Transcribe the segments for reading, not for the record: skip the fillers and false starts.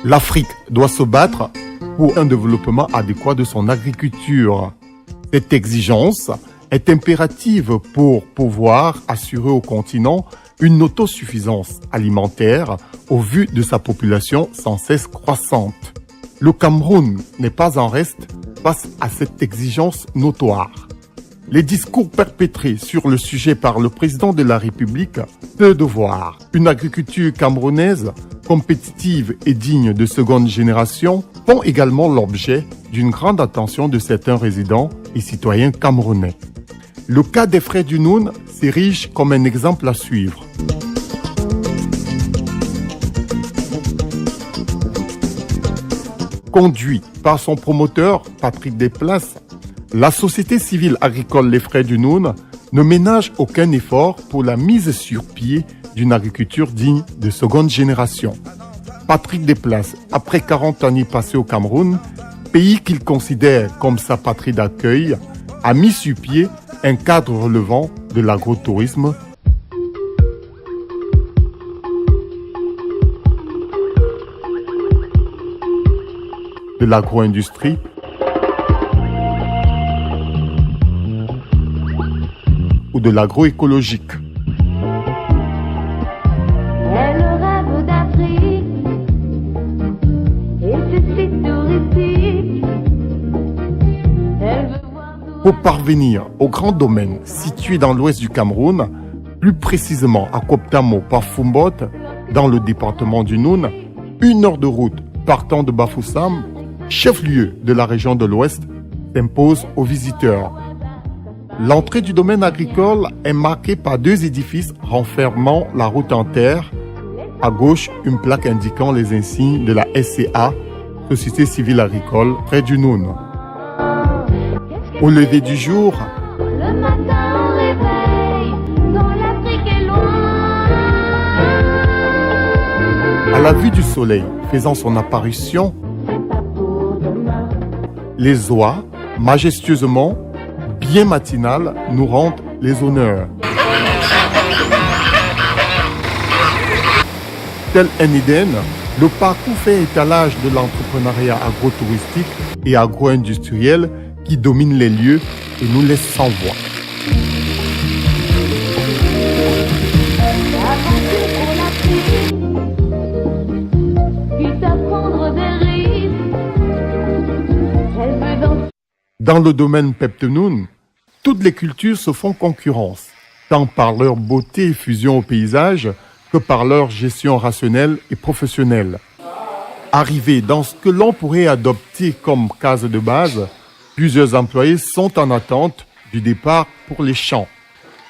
L'Afrique doit se battre pour un développement adéquat de son agriculture. Cette exigence est impérative pour pouvoir assurer au continent une autosuffisance alimentaire au vu de sa population sans cesse croissante. Le Cameroun n'est pas en reste face à cette exigence notoire. Les discours perpétrés sur le sujet par le président de la République, peu de voir. Une agriculture camerounaise compétitive et digne de seconde génération font également l'objet d'une grande attention de certains résidents et citoyens camerounais. Le cas des frères Dunoun s'érige comme un exemple à suivre. Conduit par son promoteur, Patrick Desplaces, la société civile agricole Les Frères Dunoun ne ménage aucun effort pour la mise sur pied d'une agriculture digne de seconde génération. Patrick Desplaces, après 40 années passées au Cameroun, pays qu'il considère comme sa patrie d'accueil, a mis sur pied un cadre relevant de l'agrotourisme, de l'agro-industrie ou de l'agroécologique. Elle rêve d'Afrique et c'est si touristique. Elle veut voir tout. Pour parvenir au grand domaine situé dans l'ouest du Cameroun, plus précisément à Koptamo par Fumbot, dans le département du Noun, 1 heure de route partant de Bafoussam, chef-lieu de la région de l'Ouest, s'impose aux visiteurs. L'entrée du domaine agricole est marquée par 2 édifices renfermant la route en terre. À gauche, une plaque indiquant les insignes de la SCA, Société civile agricole, près du Noun. Au lever du jour, Le matin au réveil, quand l'Afrique est loin. à la vue du soleil faisant son apparition, C'est pas pour demain. les oies, majestueusement, bien matinales, nous rendent les honneurs. Tel un Éden, le parcours fait étalage de l'entrepreneuriat agro-touristique et agro-industriel qui domine les lieux et nous laisse sans voix. Avancer pour l'Afrique, quitte à prendre des risques. Elle veut danser. Dans le domaine Peptenoun, toutes les cultures se font concurrence, tant par leur beauté et fusion au paysage que par leur gestion rationnelle et professionnelle. Arrivés dans ce que l'on pourrait adopter comme case de base, plusieurs employés sont en attente du départ pour les champs.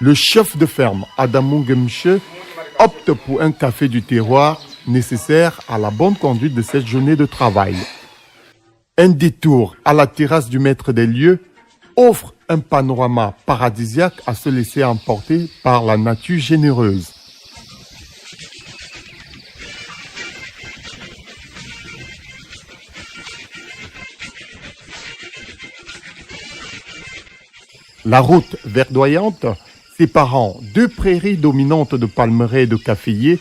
Le chef de ferme, Adamou Gemche, opte pour un café du terroir nécessaire à la bonne conduite de cette journée de travail. Un détour à la terrasse du maître des lieux offre un panorama paradisiaque à se laisser emporter par la nature généreuse. La route verdoyante, séparant 2 prairies dominantes de palmeraies et de caféiers,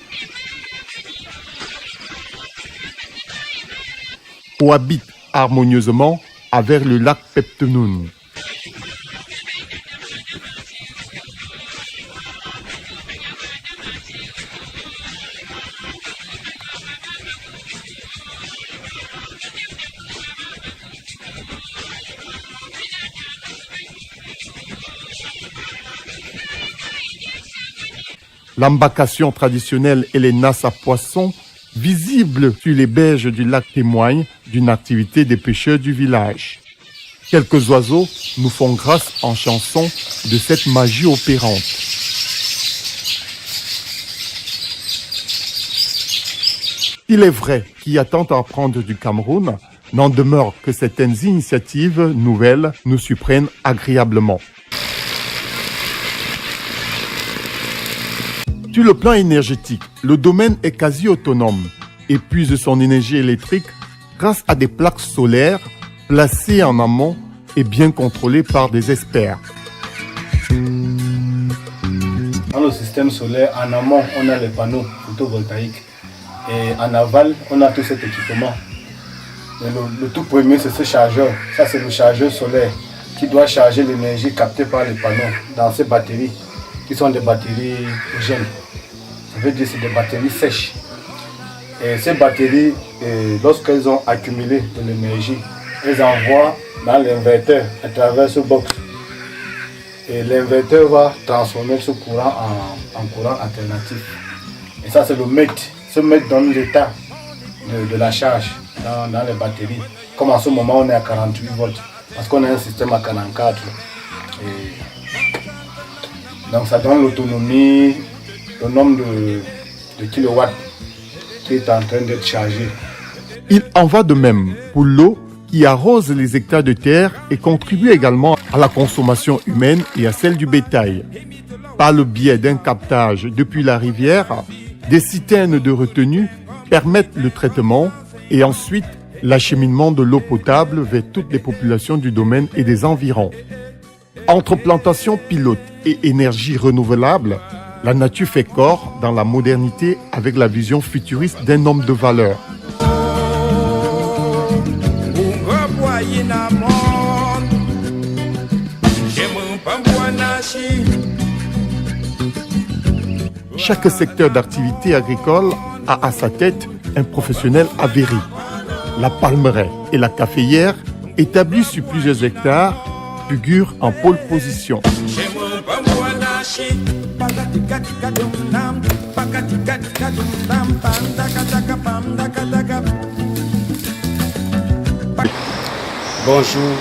cohabite harmonieusement avec le lac Peptenoun. L'embarcation traditionnelle et les nasses à poissons, visibles sur les berges du lac, témoignent d'une activité des pêcheurs du village. Quelques oiseaux nous font grâce en chanson de cette magie opérante. Il est vrai qu'il y a tant à apprendre du Cameroun, n'en demeure que certaines initiatives nouvelles nous surprennent agréablement. Sur le plan énergétique, le domaine est quasi autonome et puise son énergie électrique grâce à des plaques solaires placées en amont et bien contrôlées par des experts. Dans le système solaire, en amont, on a les panneaux photovoltaïques Et en aval, on a tout cet équipement. Le tout premier, c'est ce chargeur. Ça, c'est le chargeur solaire qui doit charger l'énergie captée par les panneaux dans ces batteries, qui sont des batteries gènes. Ça veut dire que c'est des batteries sèches. Et ces batteries, lorsqu'elles ont accumulé de l'énergie, elles envoient dans l'inverteur à travers ce box. Et l'inverteur va transformer ce courant en courant alternatif. Et ça, c'est le mètre. Ce mètre donne l'état de la charge dans les batteries. Comme en ce moment, on est à 48 volts. Parce qu'on a un système à 44. Et donc, ça donne l'autonomie, le nombre de kilowatts qui est en train d'être chargé. Il en va de même pour l'eau qui arrose les hectares de terre et contribue également à la consommation humaine et à celle du bétail. Par le biais d'un captage depuis la rivière, des citernes de retenue permettent le traitement et ensuite l'acheminement de l'eau potable vers toutes les populations du domaine et des environs. Entre plantation pilote et énergie renouvelable, la nature fait corps dans la modernité avec la vision futuriste d'un homme de valeur. Chaque secteur d'activité agricole a à sa tête un professionnel avéré. La palmeraie et la caféière, établies sur plusieurs hectares, figurent en pôle position. Bonjour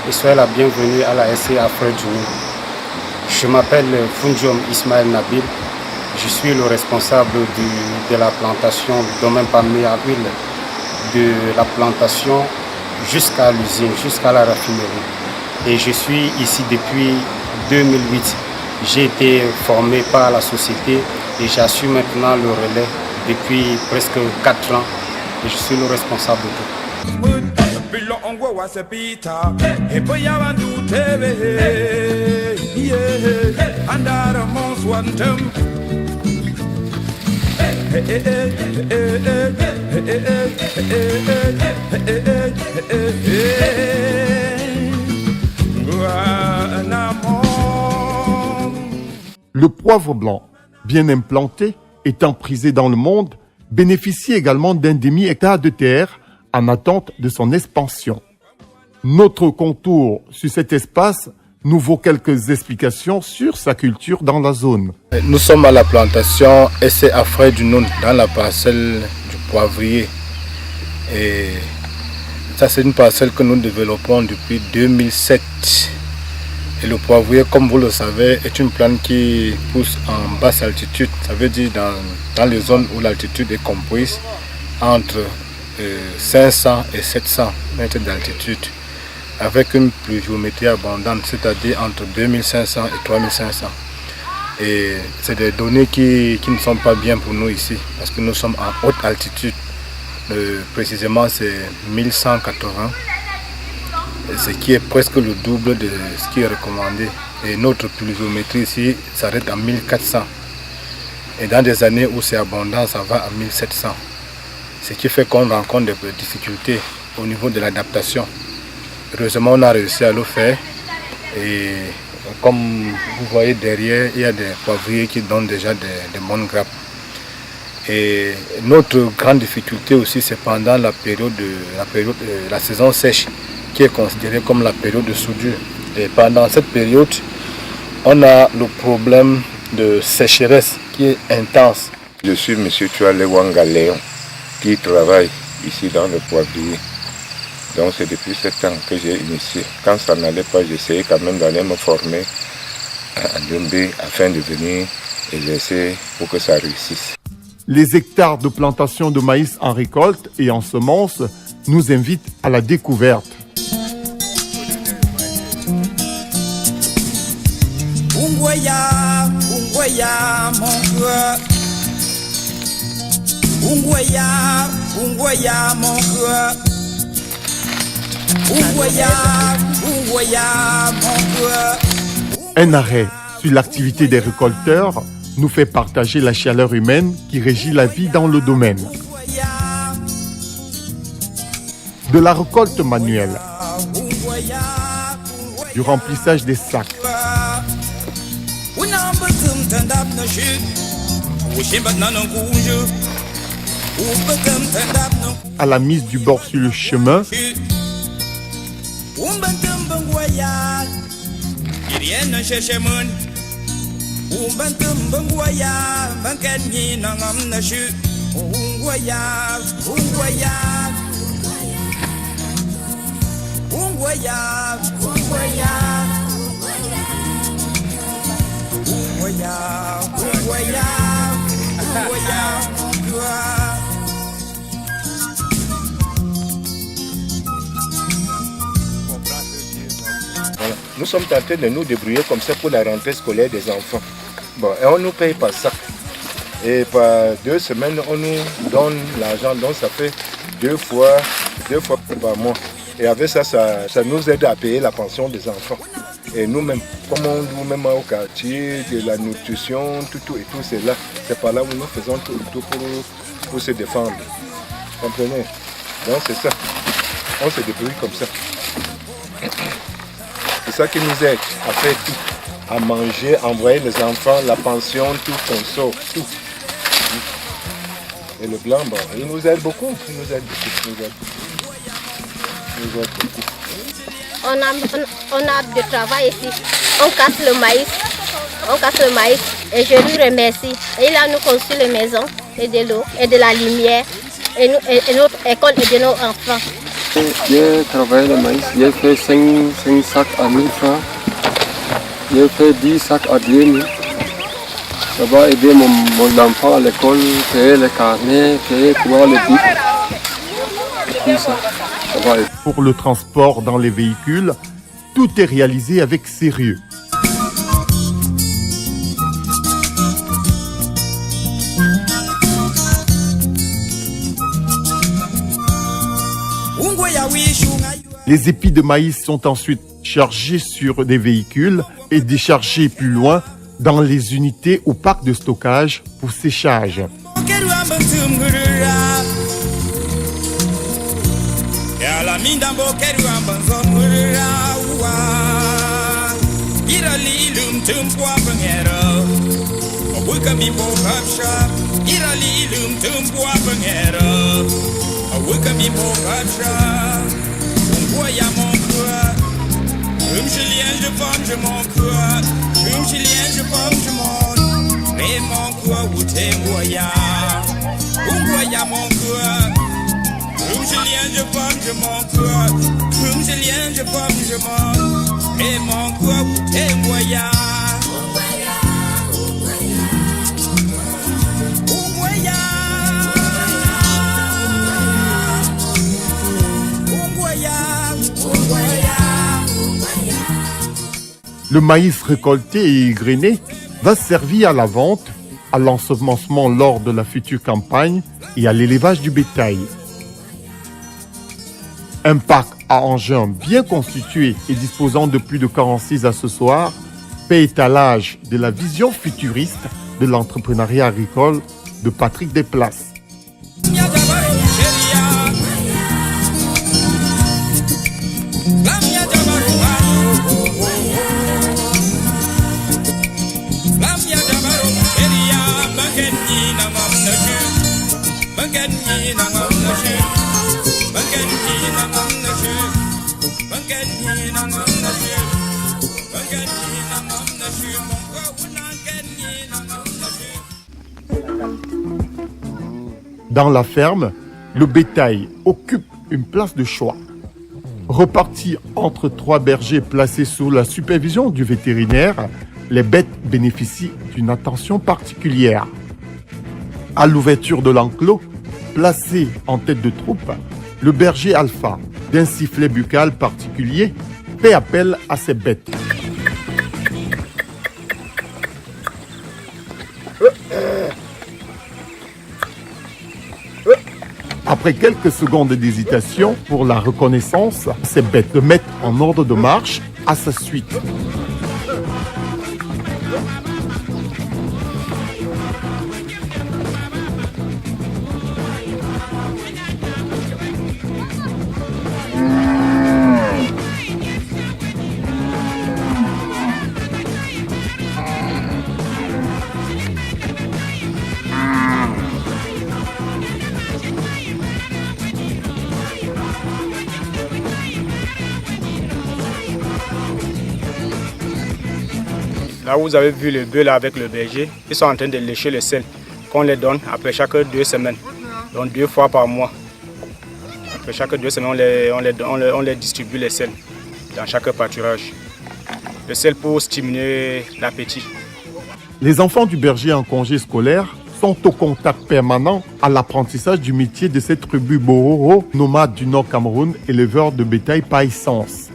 et soyez la bienvenue à la SC Afro du Nil. Je m'appelle Fundiom Ismaël Nabil. Je suis le responsable de la plantation du domaine palmier à huile, de la plantation jusqu'à l'usine, jusqu'à la raffinerie. Et je suis ici depuis 2008. J'ai été formé par la société et j'assume maintenant le relais depuis presque 4 ans et je suis le responsable de tout. Le poivre blanc, bien implanté, étant prisé dans le monde, bénéficie également d'un demi-hectare de terre en attente de son expansion. Notre contour sur cet espace nous vaut quelques explications sur sa culture dans la zone. Nous sommes à la plantation SC Afro du Nil, dans la parcelle du poivrier. Et ça, c'est une parcelle que nous développons depuis 2007. Et le poivrier, comme vous le savez, est une plante qui pousse en basse altitude. Ça veut dire dans les zones où l'altitude est comprise entre 500 et 700 mètres d'altitude, avec une pluviométrie abondante, c'est-à-dire entre 2500 et 3500. Et c'est des données qui ne sont pas bien pour nous ici, parce que nous sommes en haute altitude. Précisément, c'est 1180. Ce qui est presque le double de ce qui est recommandé. Et notre pluviométrie ici s'arrête à 1400. Et dans des années où c'est abondant, ça va à 1700. Ce qui fait qu'on rencontre des difficultés au niveau de l'adaptation. Heureusement, on a réussi à le faire. Et comme vous voyez derrière, il y a des poivriers qui donnent déjà des bonnes grappes. Et notre grande difficulté aussi, c'est pendant la saison sèche, qui est considérée comme la période de soudure. Et pendant cette période, on a le problème de sécheresse qui est intense. Je suis M. Tuale Wanga Léon, qui travaille ici dans le poivrier. Donc c'est depuis 7 ans que j'ai initié. Quand ça n'allait pas, j'essayais quand même d'aller me former à Ndumbe afin de venir exercer pour que ça réussisse. Les hectares de plantation de maïs en récolte et en semences nous invitent à la découverte. Ungwaya, mon cœur. Ungwaya, mon cœur. Ungwaya, mon cœur. Un arrêt sur l'activité des récolteurs nous fait partager la chaleur humaine qui régit la vie dans le domaine. De la récolte manuelle, du remplissage des sacs, à la mise du bord sur le chemin, Voilà. Nous sommes tentés de nous débrouiller comme ça pour la rentrée scolaire des enfants. Bon, et on nous paye par ça. Et par 2 semaines, on nous donne l'argent. Donc ça fait deux fois par mois. Et avec ça, ça nous aide à payer la pension des enfants. Et nous-mêmes, comme nous-mêmes au quartier, de la nutrition, tout et tout, c'est là. C'est par là où nous faisons tout pour se défendre. Vous comprenez? Donc c'est ça. On se débrouille comme ça. C'est ça qui nous aide à faire tout. À manger, envoyer les enfants, la pension, tout qu'on sort, tout. Et le blanc, bon, il nous aide beaucoup. Il nous aide beaucoup. On a du travail ici. On casse le maïs et je lui remercie. Et il a nous construit les maisons et de l'eau et de la lumière et notre école et de nos enfants. J'ai travaillé le maïs, j'ai fait 5 sacs à 1000 francs. J'ai fait 10 sacs à 10 000. Ça va aider mon enfant à l'école, payer les carnets, payer pour les bics. Tout ça. Pour le transport dans les véhicules, tout est réalisé avec sérieux. Les épis de maïs sont ensuite chargés sur des véhicules et déchargés plus loin dans les unités au parc de stockage pour séchage. Le maïs récolté et égrené va servir à la vente, à l'ensemencement lors de la future campagne et à l'élevage du bétail. Un parc à engins bien constitué et disposant de plus de 46 accessoires fait étalage de la vision futuriste de l'entrepreneuriat agricole de Patrick Desplaces. Dans la ferme, le bétail occupe une place de choix. Repartis entre 3 bergers placés sous la supervision du vétérinaire, les bêtes bénéficient d'une attention particulière. À l'ouverture de l'enclos, placé en tête de troupe, le berger alpha, d'un sifflet buccal particulier, fait appel à ses bêtes. Après quelques secondes d'hésitation pour la reconnaissance, ces bêtes se mettent en ordre de marche à sa suite. Là où vous avez vu le bœuf là avec le berger, ils sont en train de lécher le sel qu'on les donne après chaque 2 semaines. Donc 2 fois par mois. Après chaque 2 semaines, on les distribue le sel dans chaque pâturage. Le sel pour stimuler l'appétit. Les enfants du berger en congé scolaire sont au contact permanent à l'apprentissage du métier de cette tribu Bororo, nomade du Nord Cameroun, éleveur de bétail par essence.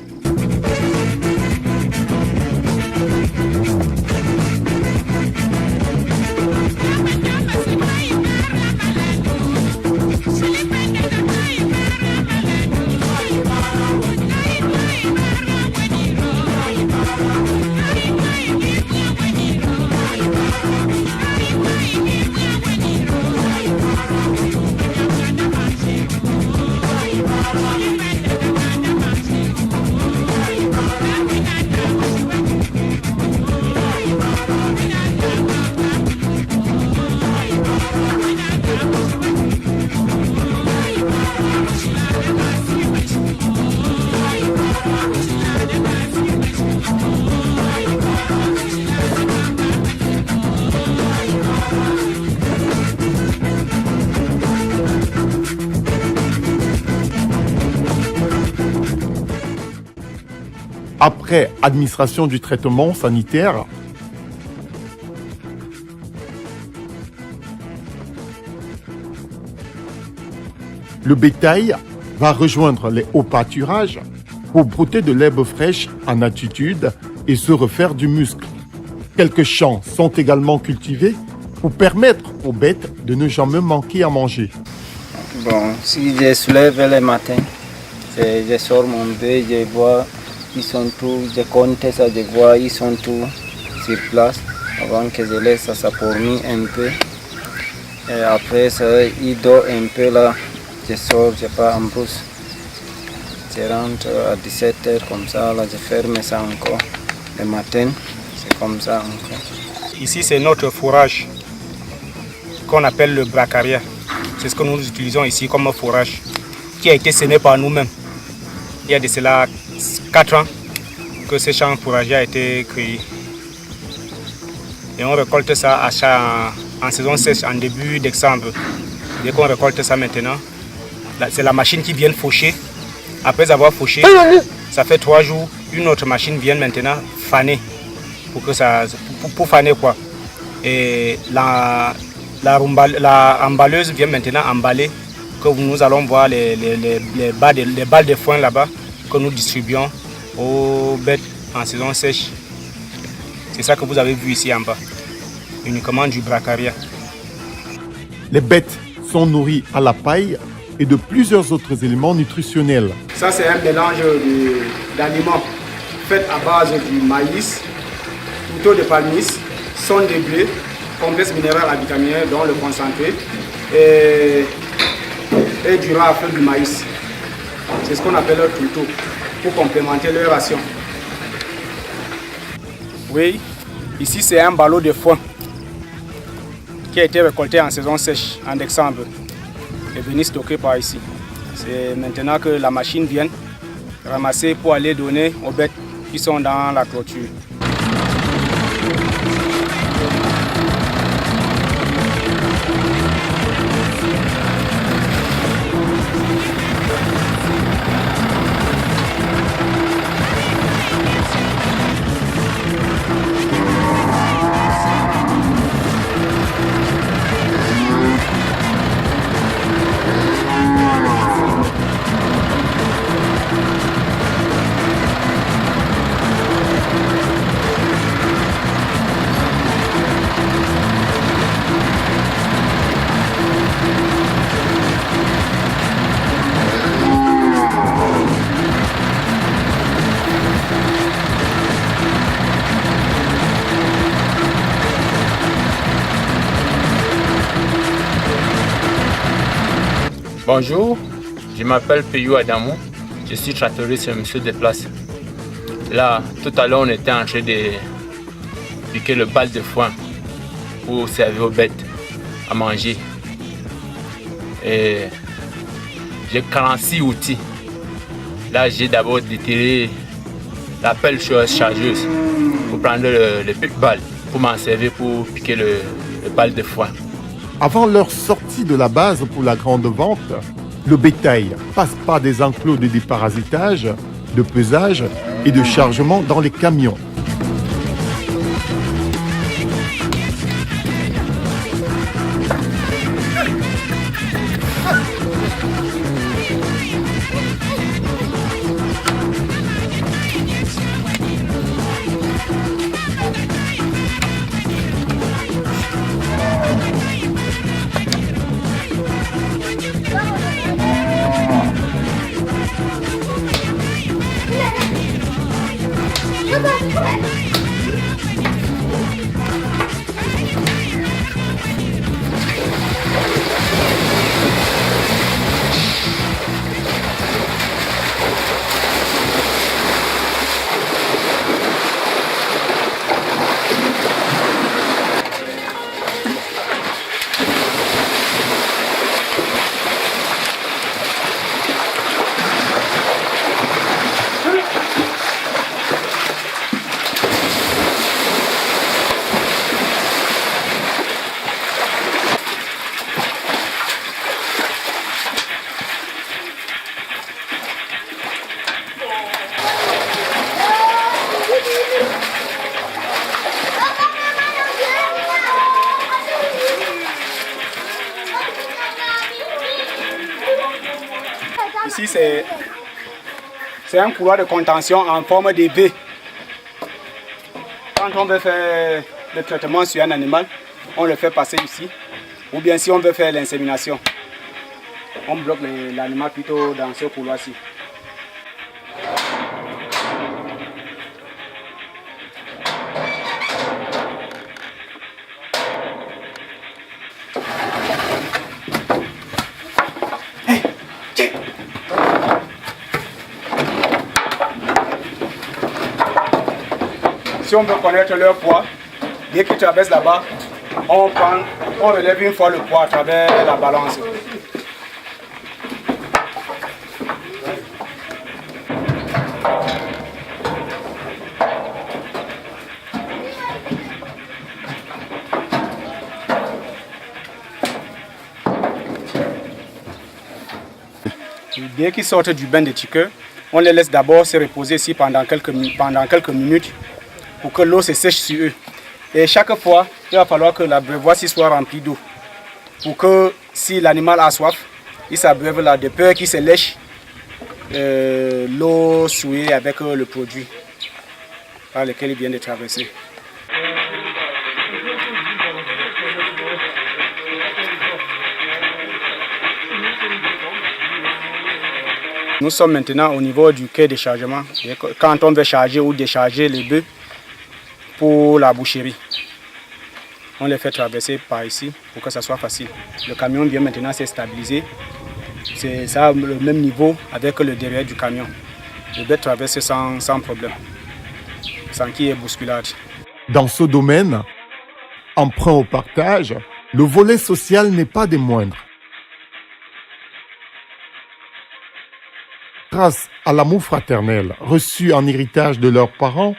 Après administration du traitement sanitaire, le bétail va rejoindre les hauts pâturages pour brouter de l'herbe fraîche en altitude et se refaire du muscle. Quelques champs sont également cultivés pour permettre aux bêtes de ne jamais manquer à manger. Bon, si je soulève le matin, je sors mon bœuf, je vois, ils sont tous, je compte ça, je vois, ils sont tous sur place avant que je laisse ça pour mûr un peu. Et après ça, il dort un peu là, je sors, je pars en brousse. Je rentre à 17h comme ça, là je ferme ça encore. Le matin, c'est comme ça encore. Ici, c'est notre fourrage qu'on appelle le bracaria. C'est ce que nous utilisons ici comme fourrage, qui a été semé par nous-mêmes. Il y a de cela 4 ans que ce champ fourrager a été créé. Et on récolte ça en saison sèche, en début décembre. Dès qu'on récolte ça maintenant, c'est la machine qui vient faucher. Après avoir fauché, ça fait 3 jours, une autre machine vient maintenant faner. Pour faner quoi. Et la emballeuse vient maintenant emballer, que nous allons voir les balles de foin là-bas que nous distribuons aux bêtes en saison sèche. C'est ça que vous avez vu ici en bas, uniquement du bracaria. Les bêtes sont nourries à la paille et de plusieurs autres éléments nutritionnels. Ça c'est un mélange d'aliments fait à base du maïs, plutôt de palmis, son de blé, complexe minéral avitaminé dont le concentré et du rafle du maïs. C'est ce qu'on appelle leur tuto pour complémenter leur ration. Oui, ici c'est un ballot de foin qui a été récolté en saison sèche, en décembre, et venu stocker par ici. C'est maintenant que la machine vient ramasser pour aller donner aux bêtes qui sont dans la clôture. Bonjour, je m'appelle Peyou Adamou, je suis tractoriste et monsieur de place. Là, tout à l'heure, on était en train de piquer le bal de foin pour servir aux bêtes à manger. Et j'ai 46 outils. Là, j'ai d'abord déterré la pelle chargeuse pour prendre le pique-balle, pour m'en servir pour piquer le balle de foin. Avant leur sortie de la base pour la grande vente, le bétail passe par des enclos de déparasitage, de pesage et de chargement dans les camions. Ici, c'est un couloir de contention en forme de V. Quand on veut faire le traitement sur un animal, on le fait passer ici. Ou bien si on veut faire l'insémination, on bloque l'animal plutôt dans ce couloir-ci. Si on veut connaître leur poids, dès qu'ils traversent là-bas, on relève une fois le poids à travers la balance. Dès qu'ils sortent du bain de tiqueur, on les laisse d'abord se reposer ici pendant quelques minutes pour que l'eau se sèche sur eux. Et chaque fois, il va falloir que l'abreuvoir soit rempli d'eau. Pour que si l'animal a soif, il s'abreuve là de peur qu'il se lèche l'eau souillée avec le produit par lequel il vient de traverser. Nous sommes maintenant au niveau du quai de chargement, quand on veut charger ou décharger les bœufs pour la boucherie. On les fait traverser par ici pour que ça soit facile. Le camion vient maintenant se stabiliser. C'est ça le même niveau avec le derrière du camion. Le bœuf traverse sans problème, sans qu'il y ait bousculade. Dans ce domaine, emprunt au partage, le volet social n'est pas des moindres. Grâce à l'amour fraternel reçu en héritage de leurs parents,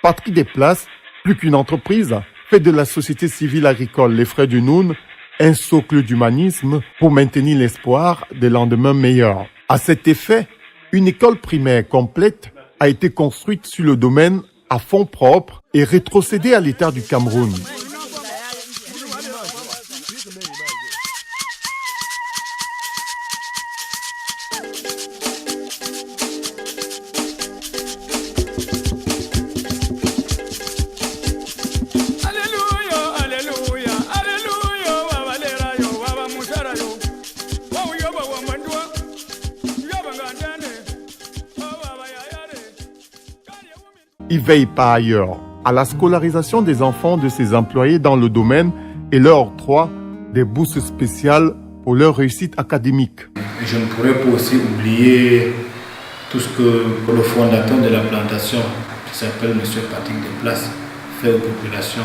Patrie des Places, plus qu'une entreprise, fait de la société civile agricole Les Frères du Noun un socle d'humanisme pour maintenir l'espoir des lendemains meilleurs. À cet effet, une école primaire complète a été construite sur le domaine à fonds propres et rétrocédée à l'État du Cameroun. Il veille par ailleurs à la scolarisation des enfants de ses employés dans le domaine et leur octroie des bourses spéciales pour leur réussite académique. Je ne pourrais pas aussi oublier tout ce que le fondateur de la plantation, qui s'appelle M. Patrie des Places, fait aux populations.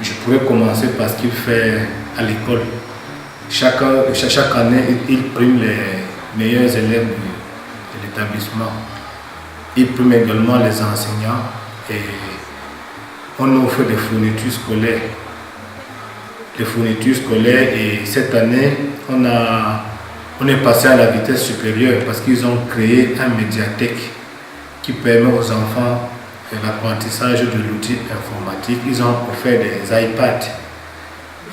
Je pourrais commencer par ce qu'il fait à l'école. Chaque année, il prime les meilleurs élèves de l'établissement. Ils priment également les enseignants et on offre des fournitures scolaires. Et cette année, on est passé à la vitesse supérieure parce qu'ils ont créé un médiathèque qui permet aux enfants l'apprentissage de l'outil informatique. Ils ont offert des iPads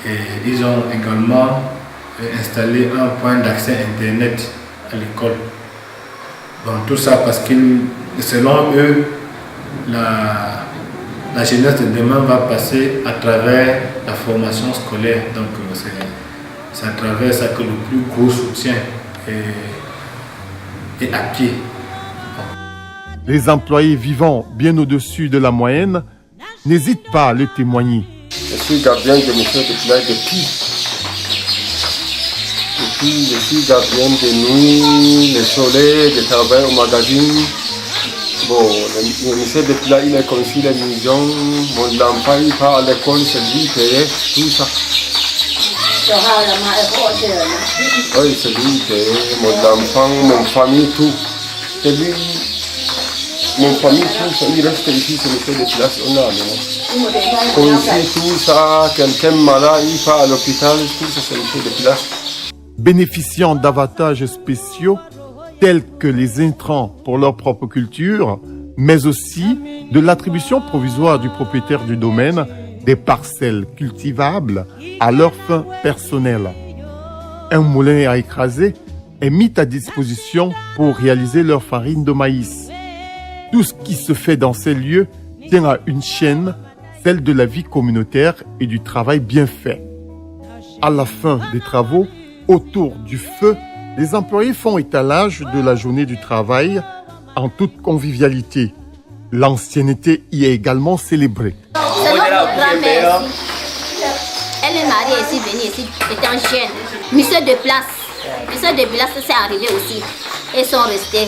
et ils ont également installé un point d'accès Internet à l'école. Donc tout ça parce que selon eux, la jeunesse de demain va passer à travers la formation scolaire. Donc c'est à travers ça que le plus gros soutien est acquis. Les employés vivant bien au-dessus de la moyenne n'hésitent pas à le témoigner. Je suis gardien de musée de Plage depuis. Je suis gardien de nuit, le soleil, de travail au magazine. Bon, le musée de Plage, il a conçu la maison. Mon enfant, il part à l'école, c'est lui qui paye tout ça. Oui, c'est lui qui paye. Mon enfant, mon famille, tout. C'est lui. Mon famille, tout ça, il reste ici, c'est le musée de Plage. On a conçu tout ça, quelqu'un malade, il part à l'hôpital, tout ça, c'est le musée de Plage. Bénéficiant d'avantages spéciaux tels que les intrants pour leur propre culture, mais aussi de l'attribution provisoire du propriétaire du domaine des parcelles cultivables à leurs fins personnelles. Un moulin à écraser est mis à disposition pour réaliser leur farine de maïs. Tout ce qui se fait dans ces lieux tient à une chaîne, celle de la vie communautaire et du travail bien fait. À la fin des travaux, autour du feu, les employés font étalage de la journée du travail en toute convivialité. L'ancienneté y est également célébrée. C'est notre grand-mère ici. Elle est mariée ici, venue ici, étant jeune. Monsieur de place. Monsieur de place, c'est arrivé aussi. Ils sont restés.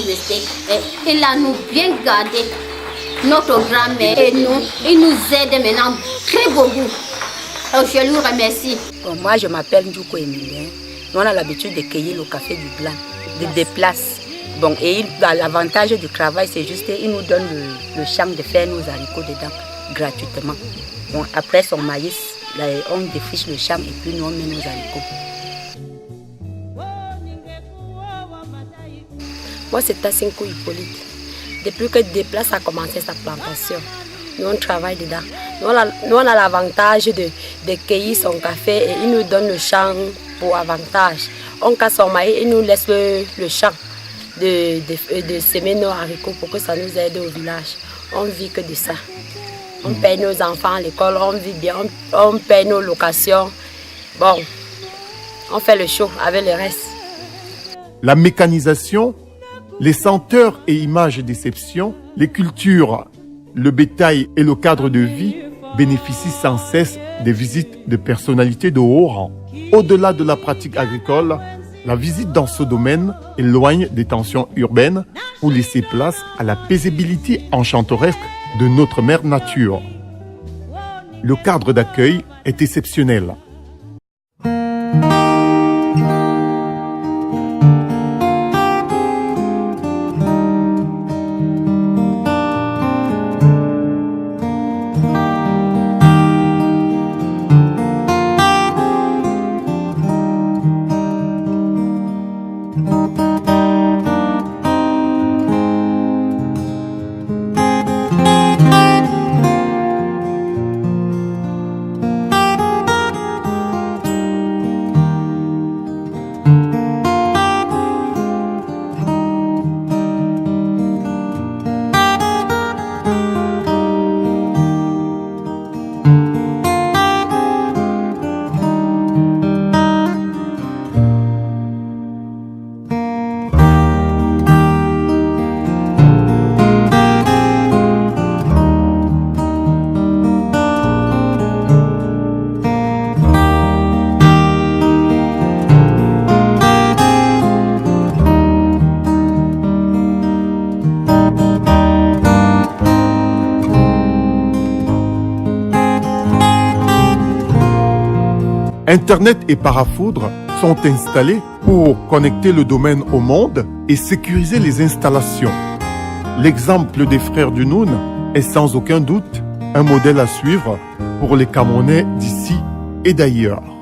Et il a nous bien gardé. Notre grand-mère et nous, il nous aide maintenant très beaucoup. Je lui remercie. Moi, je m'appelle Ndjouko Emilien. Nous, on a l'habitude de cueillir le café du blanc, de place. Bon, et l'avantage du travail, c'est juste qu'il nous donne le champ de faire nos haricots dedans gratuitement. Bon, après son maïs, là, on défriche le champ et puis nous, on met nos haricots. Moi, c'est Tassinko Hippolyte. Depuis que Déplace a commencé sa plantation, nous, on travaille dedans. Nous, on a l'avantage de cueillir son café et il nous donne le champ pour avantage. On casse son maïs et nous laisse le champ de semer nos haricots pour que ça nous aide au village. On vit que de ça. On paye nos enfants à l'école, on vit bien, on paye nos locations. Bon, on fait le show avec le reste. La mécanisation, les senteurs et images d'exception, les cultures, le bétail et le cadre de vie bénéficient sans cesse des visites de personnalités de haut rang. Au-delà de la pratique agricole, la visite dans ce domaine éloigne des tensions urbaines pour laisser place à la paisibilité enchanteresque de notre mère nature. Le cadre d'accueil est exceptionnel. Internet et parafoudre sont installés pour connecter le domaine au monde et sécuriser les installations. l'exemple des frères du Noun est sans aucun doute un modèle à suivre pour les Camerounais d'ici et d'ailleurs.